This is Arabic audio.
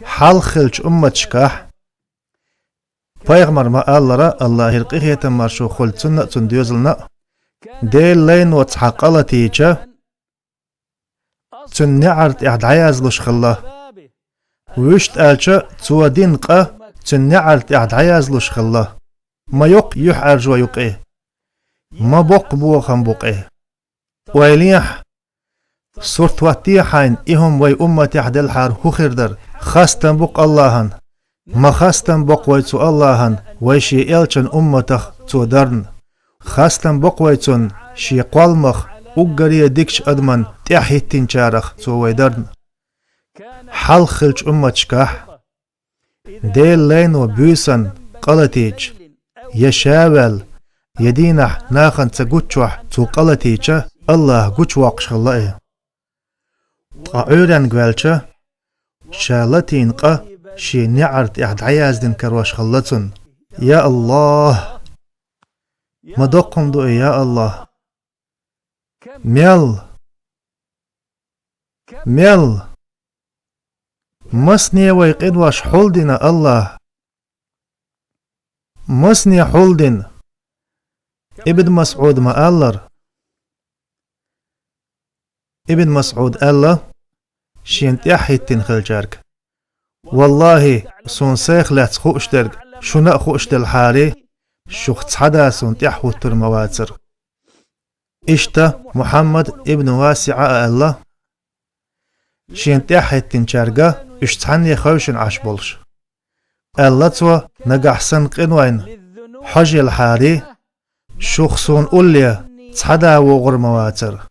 حال خلج أمتشكح پیغمبر ما الله هرقيه تمارشو خلصنا تنديوزلنا ديل لين وتحقلتيجا تنعرت إعدعياز لشخلا ويشت آلشا تودينقا تنعرت إعدعياز لشخلا ما يق يحرج ويقيه ما بق بوخم بقيه ويليح صورت واتيحين إهم وي أمتي أحد الحار هو خردر خاستن بق اللهن ما خاستن بق ويتو اللهن ويشي إلشن أمتخ تودرن خاستن بق ويتون شي قوالمخ وقري ديكش أدمن تحيتين شارخ تو ويدرن حال خلج أمتشكح ديل لين وبيسن قلتيج يشاول يدينح ناخن تقوتشوح تو قلتيجا الله قوتشواقش الله قاعوران قوالشا شالتين قا شي نعرت احد عيازدن كرواش خلتن يا الله مدقم دو يا الله ميل مسني ويقين واش حولدنا الله مسني حولدن ابن مسعود ما ألر ابن مسعود الله شين تحيتين خلجارك والله سون سيخ لا تخوشترك شنا خوشتل حاري شوخ تحدا سون تحوتر مواتر اشتا محمد ابن واسع الله شين تحيتين شارقا اشتحني خوشن عشبولش الله توا نقحسن قنوين حج الحاري شوخ سون أوليا تحدا وغر مواتر